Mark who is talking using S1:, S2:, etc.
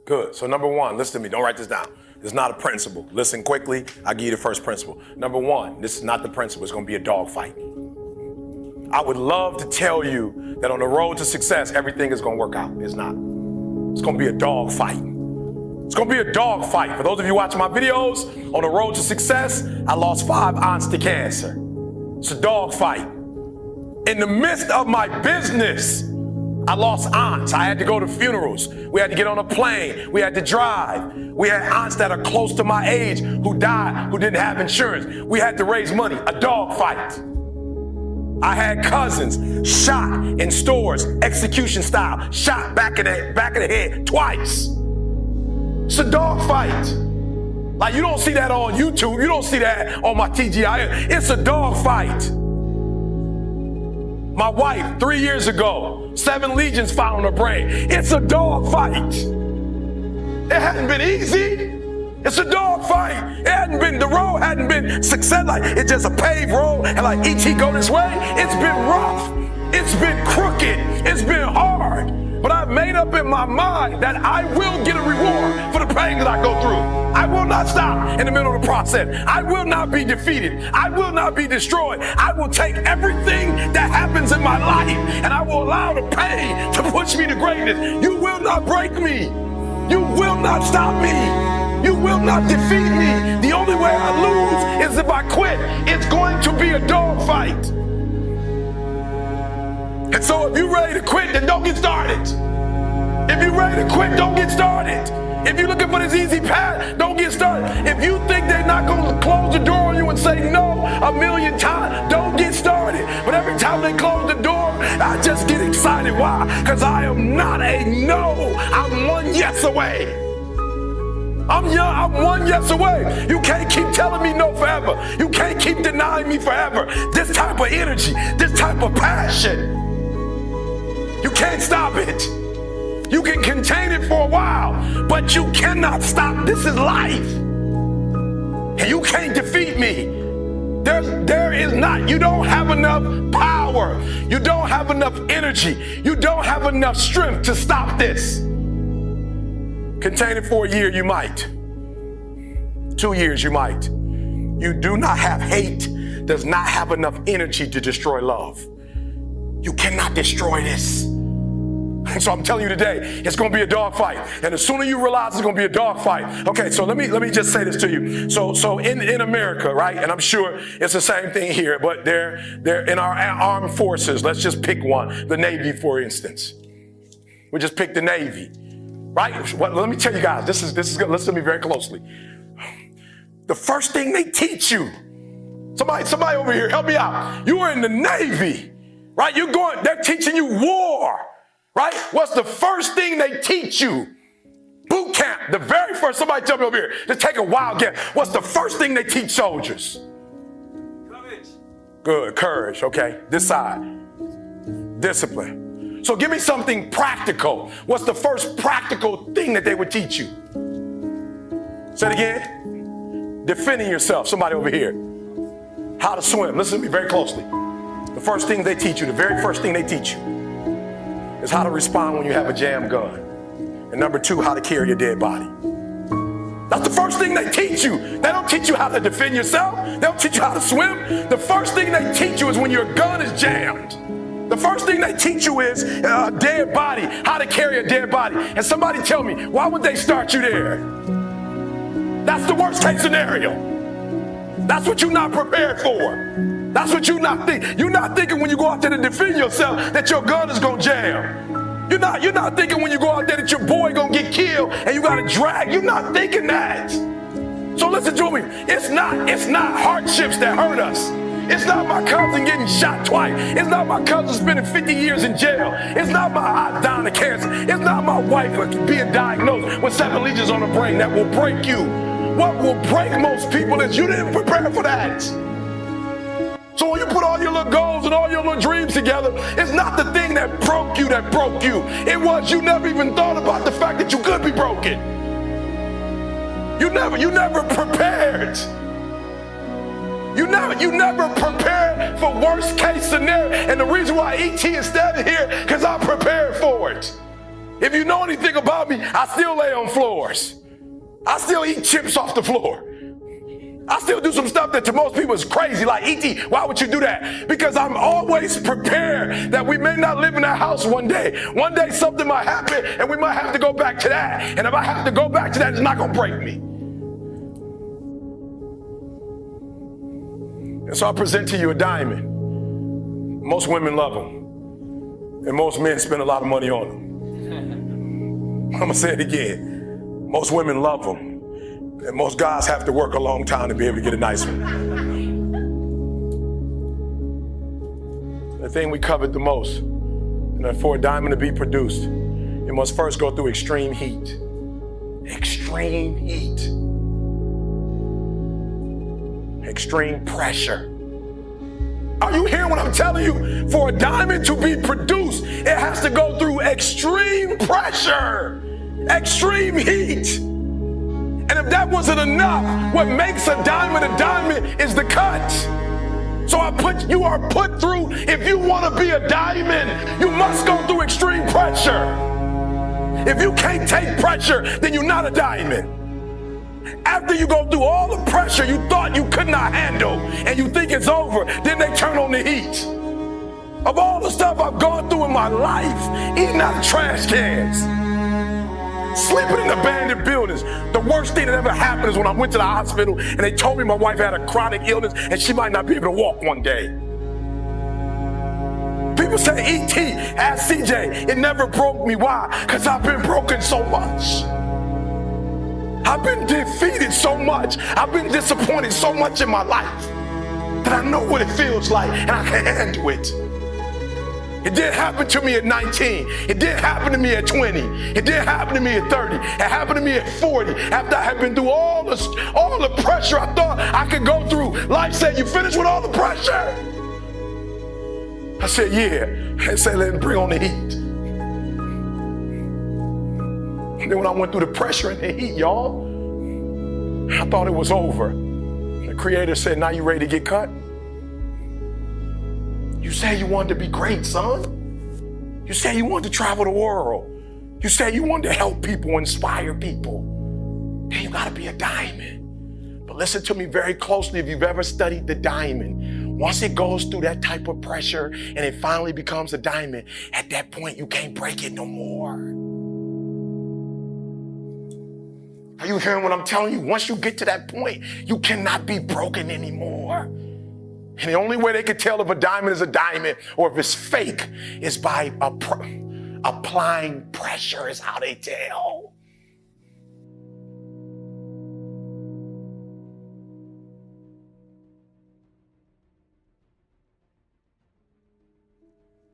S1: Good. So number one, listen to me. Don't write this down. It's not a principle. Listen quickly. I'll give you the first principle. Number one, this is not the principle. It's going to be a dog fight. I would love to tell you that on the road to success, everything is going to work out. It's not. It's going to be a dog fight. It's going to be a dog fight. For those of you watching my videos, on the road to success, I lost 5 aunts to cancer. It's a dog fight. In the midst of my business, I lost aunts. I had to go to funerals. We had to get on a plane. We had to drive. We had aunts that are close to my age who died, who didn't have insurance. We had to raise money. A dog fight. I had cousins shot in stores, execution style, shot back of the head twice. It's a dog fight. Like, you don't see that on YouTube. You don't see that on my TGI. It's a dog fight. My wife, 3 years ago, 7 legions found on her brain. It's a dog fight. It hadn't been easy. It's a dog fight. The road hadn't been success. Like, it's just a paved road and like E.T. go this way. It's been rough. It's been crooked. It's been hard. But I've made up in my mind that I will get a reward for the pain that I go through. I will not stop in the middle of the process. I will not be defeated. I will not be destroyed. I will take everything that happens in my life and I will allow the pain to push me to greatness. You will not break me. You will not stop me. You will not defeat me. The only way I lose is if I quit. It's going to be a dog fight. And so if you're ready to quit, then don't get started. If you're ready to quit, don't get started. If you're looking for this easy path, don't get started. If you think they're not going to close the door on you and say no 1,000,000 times, don't get started. But every time they close the door, I just get excited. Why? Because I am not a no. I'm one yes away. I'm young, I'm one yes away. You can't keep telling me no forever. You can't keep denying me forever. This type of energy, this type of passion, you can't stop it. You can contain it for a while, but you cannot stop. This is life. And you can't defeat me. There is not. You don't have enough power. You don't have enough energy. You don't have enough strength to stop this. Contain it for a year, you might. 2 years, you might. You do not have hate, does not have enough energy to destroy love. You cannot destroy this. And so I'm telling you today, it's going to be a dog fight. And the sooner you realize it's going to be a dog fight. Okay, so let me just say this to you. So in America, right, and I'm sure it's the same thing here, but they're in our armed forces. Let's just pick one, the Navy, for instance. We just pick the Navy, right? Well, let me tell you guys, this is good. Listen to me very closely. The first thing they teach you, somebody over here, help me out. You are in the Navy, right? They're teaching you war. Right? What's the first thing they teach you? Boot camp. The very first, somebody tell me over here. Just take a wild guess. What's the first thing they teach soldiers? Courage. Good, courage, okay. This side. Discipline. So give me something practical. What's the first practical thing that they would teach you? Say it again. Defending yourself. Somebody over here. How to swim. Listen to me very closely. The first thing they teach you, the very first thing they teach you, is how to respond when you have a jam gun. And number 2, how to carry your dead body. That's the first thing they teach you. They don't teach you how to defend yourself. They don't teach you how to swim. The first thing they teach you is when your gun is jammed. The first thing they teach you is a dead body, how to carry a dead body. And somebody tell me, why would they start you there? That's the worst case scenario. That's what you're not prepared for. That's what you're not thinking. You're not thinking when you go out there to defend yourself that your gun is going to jam. You're not thinking when you go out there that your boy going to get killed and you got to drag. You're not thinking that. So listen to me. It's not hardships that hurt us. It's not my cousin getting shot twice. It's not my cousin spending 50 years in jail. It's not my aunt dying of cancer. It's not my wife being diagnosed with 7 legions on her brain that will break you. What will break most people is you didn't prepare for that. So when you put all your little goals and all your little dreams together, it's not the thing that broke you. It was you never even thought about the fact that you could be broken. You never prepared. You never prepared for worst case scenario. And the reason why E.T. is standing here, because I prepared for it. If you know anything about me, I I still lay on floors. I still eat chips off the floor. I still do some stuff that to most people is crazy, like E.T., why would you do that? Because I'm always prepared that we may not live in that house one day. One day something might happen and we might have to go back to that. And if I have to go back to that, it's not gonna break me. And so I present to you a diamond. Most women love them. And most men spend a lot of money on them. I'm gonna say it again. Most women love them. And most guys have to work a long time to be able to get a nice one. The thing we covet the most, and for a diamond to be produced, it must first go through extreme heat. Extreme heat. Extreme pressure. Are you hearing what I'm telling you? For a diamond to be produced, it has to go through extreme pressure, extreme heat. And if that wasn't enough, what makes a diamond is the cut. So you are put through, if you want to be a diamond, you must go through extreme pressure. If you can't take pressure, then you're not a diamond. After you go through all the pressure you thought you could not handle and you think it's over, then they turn on the heat. Of all the stuff I've gone through in my life, eating out of trash cans, sleeping in abandoned buildings. The worst thing that ever happened is when I went to the hospital and they told me my wife had a chronic illness and she might not be able to walk one day. People say, E.T., ask CJ, it never broke me. Why? Because I've been broken so much. I've been defeated so much. I've been disappointed so much in my life that I know what it feels like and I can handle it. It didn't happen to me at 19. It didn't happen to me at 20. It didn't happen to me at 30. It happened to me at 40. After I had been through all the pressure I thought I could go through. Life said, you finished with all the pressure? I said, yeah. I said, let's bring on the heat. And then when I went through the pressure and the heat, y'all, I thought it was over. The Creator said, now you ready to get cut? You say you wanted to be great, son. You say you wanted to travel the world. You say you wanted to help people, inspire people. Then you gotta be a diamond. But listen to me very closely if you've ever studied the diamond. Once it goes through that type of pressure and it finally becomes a diamond, at that point you can't break it no more. Are you hearing what I'm telling you? Once you get to that point, you cannot be broken anymore. And the only way they can tell if a diamond is a diamond or if it's fake is by applying pressure is how they tell.